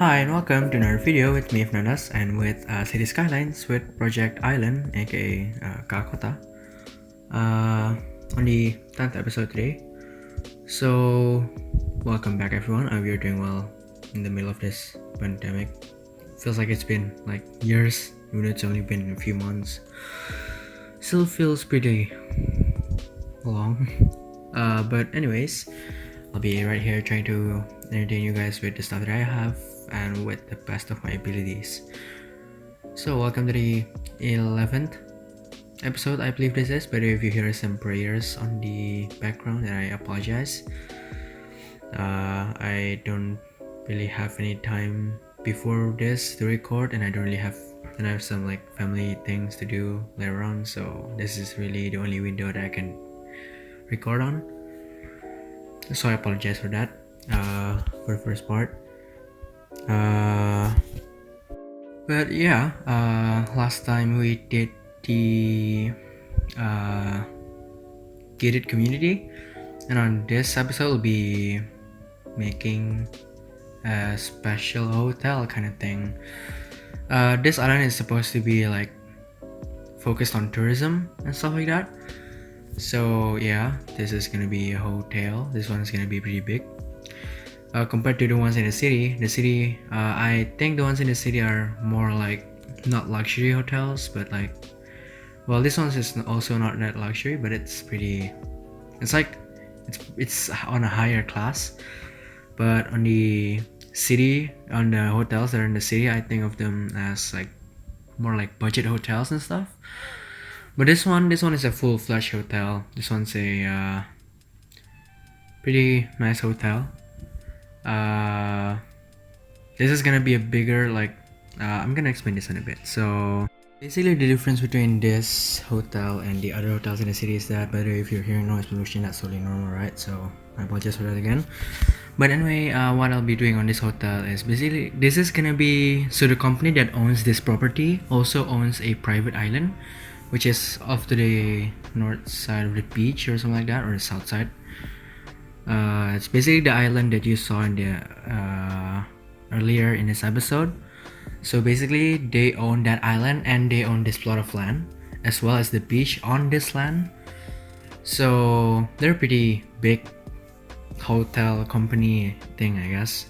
Hi and welcome to another video with me, Fernanda, and with City Skylines with Project Island, aka Keāa Kota, on the 10th episode today. So, welcome back everyone. We are doing well in the middle of this pandemic. Feels like it's been like years, even though it's only been a few months. Still feels pretty long. But anyways, I'll be right here trying to entertain you guys with the stuff that I have and with the best of my abilities. So welcome to the 11th episode, I believe this is. But if you hear some prayers on the background, then I apologize. I don't really have any time before this to record, and I have some like family things to do later on, so this is really the only window that I can record on. So I apologize for that for the first part. But yeah, last time we did the gated community, and on this episode we'll be making a special hotel kind of thing. This island is supposed to be like focused on tourism and stuff like that. So yeah, this is gonna be a hotel. This one is gonna be pretty big compared to the ones in the city. I think the ones in the city are more like not luxury hotels, but like, well, this one is also not that luxury, but it's on a higher class. But on the hotels that are in the city, I think of them as like more like budget hotels and stuff. But this one is a full-fledged hotel. This one's a pretty nice hotel. This is gonna be a bigger I'm gonna explain this in a bit. So basically the difference between this hotel and the other hotels in the city is that, by the way, if you're hearing noise pollution, that's totally normal, right? So I apologize for that again. But anyway, what I'll be doing on this hotel is basically, this is gonna be, so the company that owns this property also owns a private island, which is off to the north side of the beach or something like that, or the south side. It's basically the island that you saw in the earlier in this episode. So basically they own that island, and they own this plot of land as well as the beach on this land. So they're a pretty big hotel company thing, I guess.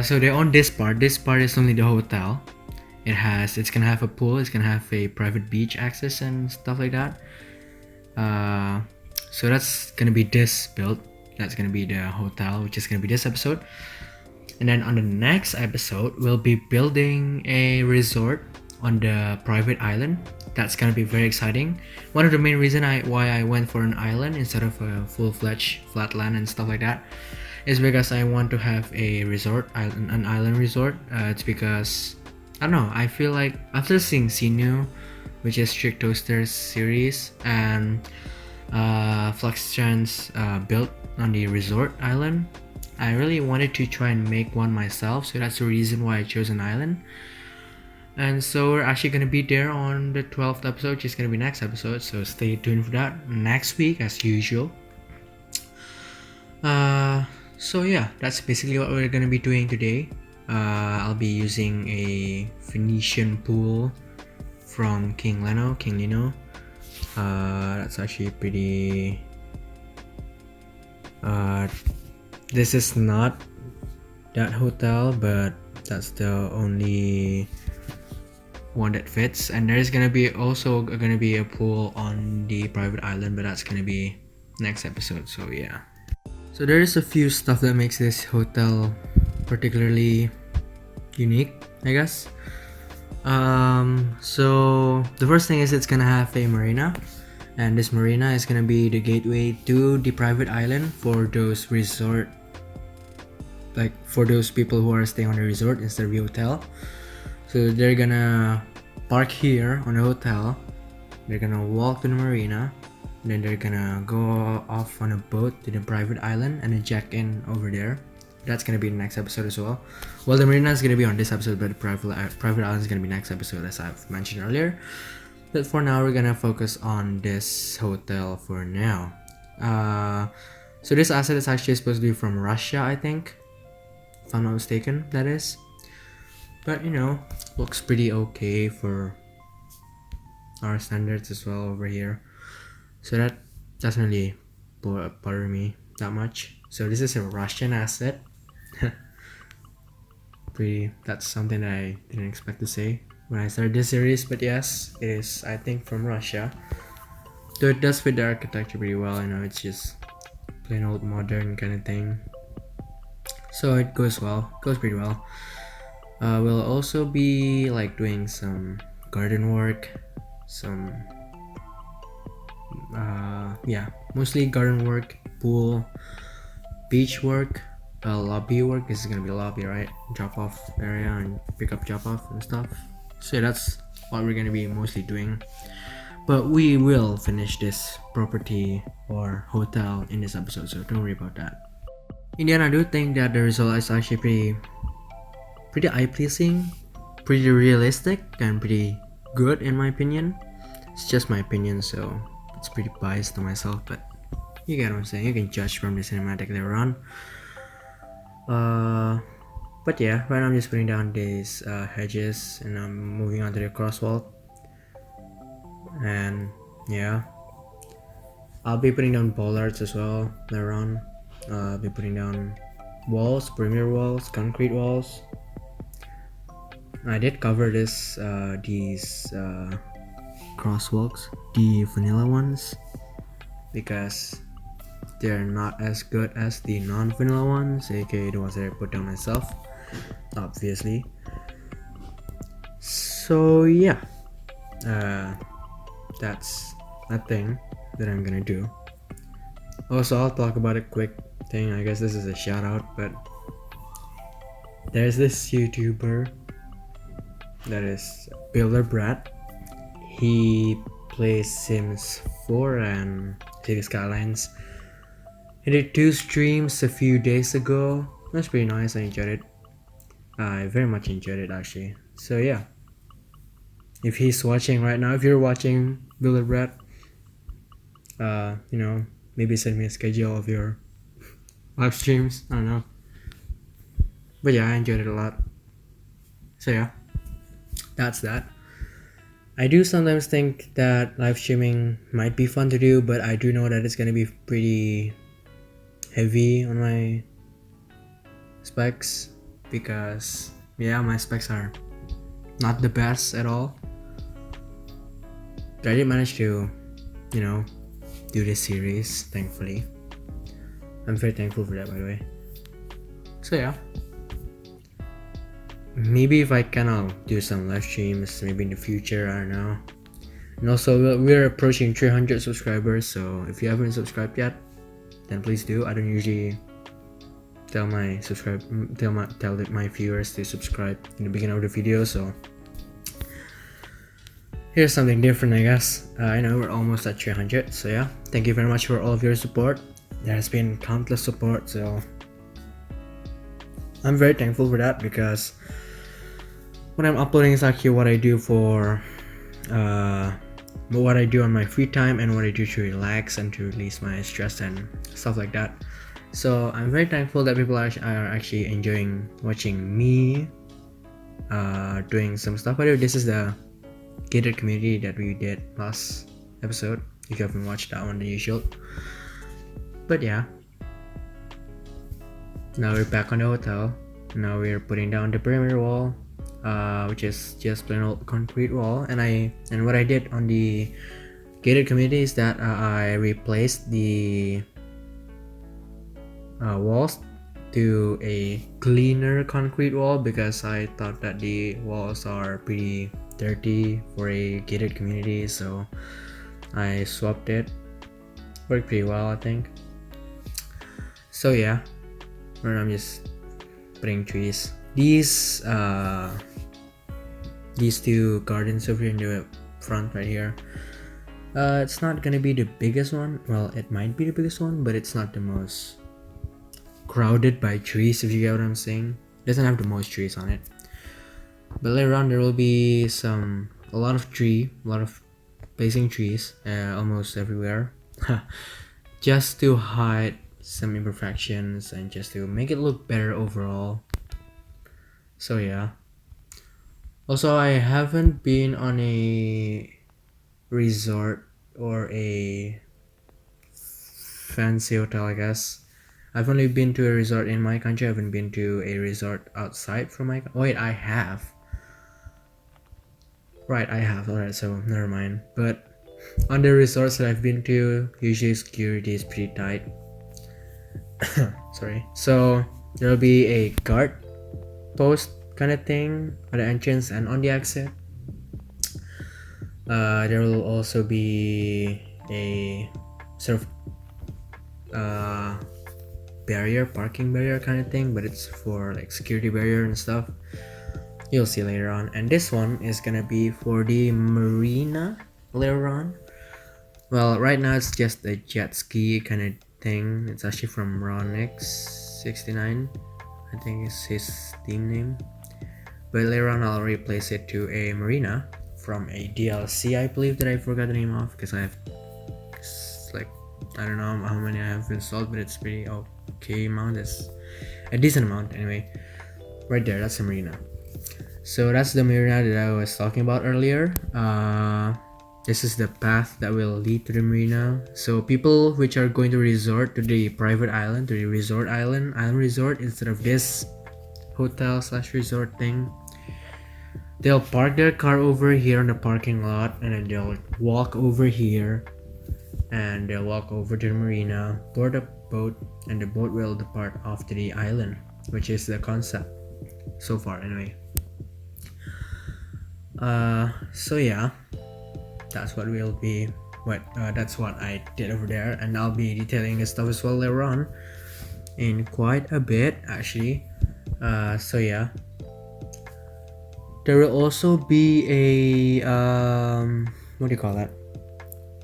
So they own this part. This part is only the hotel. It's gonna have a pool, it's gonna have a private beach access and stuff like that. So that's gonna be this build. That's gonna be the hotel, which is gonna be this episode. And then on the next episode, we'll be building a resort on the private island. That's gonna be very exciting. One of the main reasons why I went for an island instead of a full-fledged flat land and stuff like that is because I want to have a resort, an island resort. It's because, I don't know, I feel like after seeing Sinu, which is Trick Toaster's series, and Fluxtrans built on the resort island, I really wanted to try and make one myself, so that's the reason why I chose an island. And so we're actually going to be there on the 12th episode, which is going to be next episode, so stay tuned for that next week as usual. So yeah, that's basically what we're going to be doing today. I'll be using a Venetian pool from King Lino. That's actually pretty... this is not that hotel, but that's the only one that fits. And there's gonna be a pool on the private island, but that's gonna be next episode. So yeah, so there is a few stuff that makes this hotel particularly unique, I guess. So the first thing is it's gonna have a marina, and this marina is gonna be the gateway to the private island for those for those people who are staying on the resort instead of the hotel. So they're gonna park here on the hotel, they're gonna walk to the marina, then they're gonna go off on a boat to the private island and then check in over there. That's gonna be the next episode as well. Well, the marina is gonna be on this episode, but the private island is gonna be next episode, as I've mentioned earlier. But for now, we're gonna focus on this hotel for now. So this asset is actually supposed to be from Russia, I think. if I'm not mistaken, that is. But you know, looks pretty okay for our standards as well over here. So that doesn't really bother me that much. So this is a Russian asset. That's something that I didn't expect to say when I started this series, but yes, it is, I think, from Russia. Though it does fit the architecture pretty well. You know, it's just plain old modern kind of thing. So it goes pretty well. We'll also be like doing some garden work, some mostly garden work, pool, beach work, lobby work. This is gonna be a lobby, right? Drop off area and pick up, drop off and stuff. So yeah, that's what we're gonna be mostly doing. But we will finish this property or hotel in this episode, so don't worry about that. In the end, I do think that the result is actually pretty eye-pleasing, pretty realistic, and pretty good in my opinion. It's just my opinion, so it's pretty biased to myself, but you get what I'm saying. You can judge from the cinematic later on. But yeah, right now I'm just putting down these hedges and I'm moving on to the crosswalk. And yeah, I'll be putting down bollards as well later on. I'll be putting down walls, perimeter walls, concrete walls. I did cover these crosswalks, the vanilla ones, because they're not as good as the non-vanilla ones, aka the ones that I put down myself, obviously. So yeah, that's a thing that I'm gonna do. Also, I'll talk about a quick thing. I guess this is a shout out, but there's this YouTuber that is Builder Brat. He plays Sims 4 and City Skylines. He did 2 streams a few days ago. That's pretty nice. I enjoyed it. I very much enjoyed it actually. So yeah, if he's watching right now, if you're watching Builder Brat, you know, maybe send me a schedule of your live streams. I don't know. But yeah, I enjoyed it a lot. So yeah, that's that. I do sometimes think that live streaming might be fun to do, but I do know that it's gonna be pretty heavy on my specs because yeah, my specs are not the best at all. But I did manage to, you know, do this series, thankfully. I'm very thankful for that, by the way. So yeah, maybe if I can, I'll do some live streams maybe in the future, I don't know. And also we're approaching 300 subscribers, so if you haven't subscribed yet, then please do. I don't usually tell my viewers to subscribe in the beginning of the video, so here's something different, I guess. I know we're almost at 300, so yeah, thank you very much for all of your support. There has been countless support, so I'm very thankful for that, because what I'm uploading is actually what I do for what I do on my free time and what I do to relax and to release my stress and stuff like that. So I'm very thankful that people are actually enjoying watching me doing some stuff. By the way, this is the gated community that we did last episode. If you haven't watched that one, then you should. But yeah, now we're back on the hotel. Now we're putting down the perimeter wall, which is just plain old concrete wall. And what I did on the gated community is that I replaced the walls to a cleaner concrete wall, because I thought that the walls are pretty dirty for a gated community, so I swapped it. Worked pretty well, I think. So yeah, I'm just putting trees. These 2 gardens over here in the front right here, it's not gonna be the biggest one. Well, it might be the biggest one, but it's not the most crowded by trees, if you get what I'm saying. It doesn't have the most trees on it. But later on there will be a lot of placing trees almost everywhere just to hide some imperfections and just to make it look better overall. So yeah. Also, I haven't been on a resort or a fancy hotel, I guess. I've only been to a resort in my country. I haven't been to a resort outside from my. Wait, I have. Right, I have. Alright, so never mind. But on the resorts that I've been to, usually security is pretty tight. Sorry. So there'll be a guard post kind of thing at the entrance and on the exit. There will also be a sort of parking barrier kind of thing, but it's for like security barrier and stuff. You'll see later on. And this one is gonna be for the marina later on. Well, right now it's just a jet ski kind of thing. It's actually from Ronix69, I think is his Steam name. But later on I'll replace it to a marina from a DLC, I believe, that I forgot the name of, because I have like, I don't know how many I have installed, but it's pretty okay amount. It's a decent amount anyway. Right there, that's the marina. So that's the marina that I was talking about earlier. This is the path that will lead to the marina. So people which are going to resort to the private island, to the resort island resort, instead of this hotel / resort thing, they'll park their car over here in the parking lot, and then they'll walk over here, and they'll walk over to the marina, board a boat, and the boat will depart off to the island, which is the concept so far anyway. So yeah, that's what will be that's what I did over there, and I'll be detailing this stuff as well later on in quite a bit actually. So yeah, there will also be a what do you call that,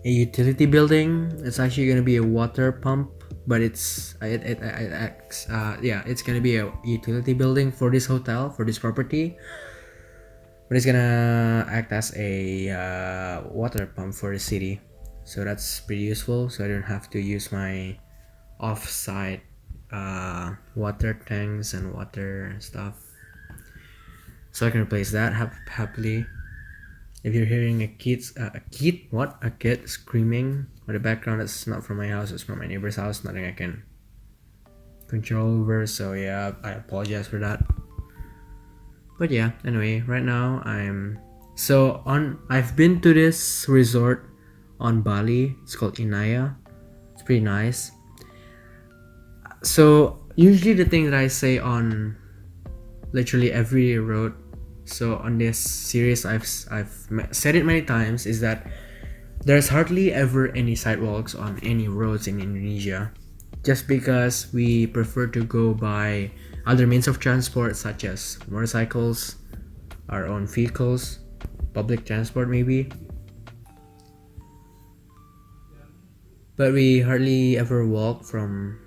a utility building. It's actually going to be a water pump, but it's gonna be a utility building for this hotel, for this property, but it's gonna act as a water pump for the city. So that's pretty useful, so I don't have to use my off-site water tanks and water stuff, so I can replace that happily. If you're hearing a kid screaming in the background, that's not from my house, it's from my neighbor's house. Nothing I can control over, so yeah, I apologize for that. But yeah, anyway, right now I've been to this resort on Bali. It's called Inaya. It's pretty nice. So usually the thing that I say on literally every road, so on this series I've said it many times, is that there's hardly ever any sidewalks on any roads in Indonesia, just because we prefer to go by other means of transport, such as motorcycles, our own vehicles, public transport maybe. But we hardly ever walk from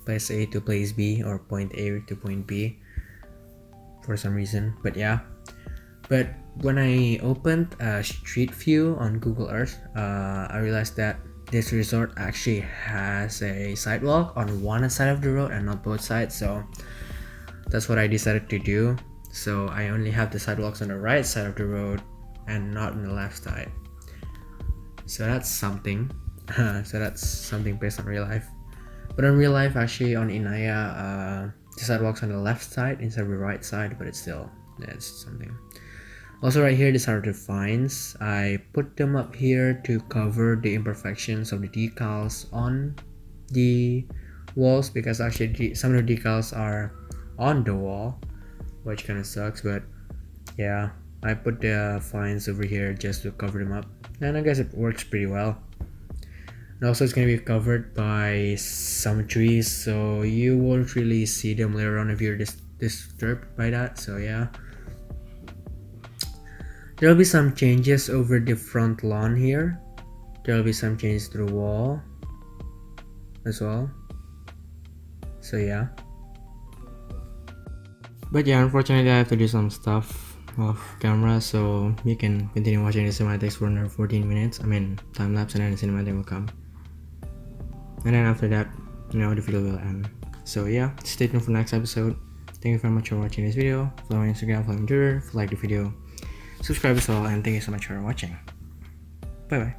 place A to place B, or point A to point B, for some reason. But yeah, but when I opened Street View on Google Earth, I realized that this resort actually has a sidewalk on one side of the road and not both sides. So that's what I decided to do. So I only have the sidewalks on the right side of the road and not on the left side. So that's something. So that's something based on real life. But in real life, actually on Inaya, the sidewalks on the left side instead of the right side, but it's still, it's something. Also right here, these are the fines. I put them up here to cover the imperfections of the decals on the walls, because actually some of the decals are on the wall, which kind of sucks. But yeah, I put the fines over here just to cover them up, and I guess it works pretty well. And also it's going to be covered by some trees, so you won't really see them later on if you're disturbed by that. So yeah, there'll be some changes over the front lawn here. There'll be some changes to the wall as well. So yeah. But yeah, unfortunately I have to do some stuff off camera, so you can continue watching the cinematics for another 14 minutes. I mean time lapse, and then the cinematic will come. And then after that, the video will end. So yeah, stay tuned for next episode. Thank you very much for watching this video. Follow me on Instagram, follow me on Twitter, like the video, subscribe as well, and thank you so much for watching. Bye bye.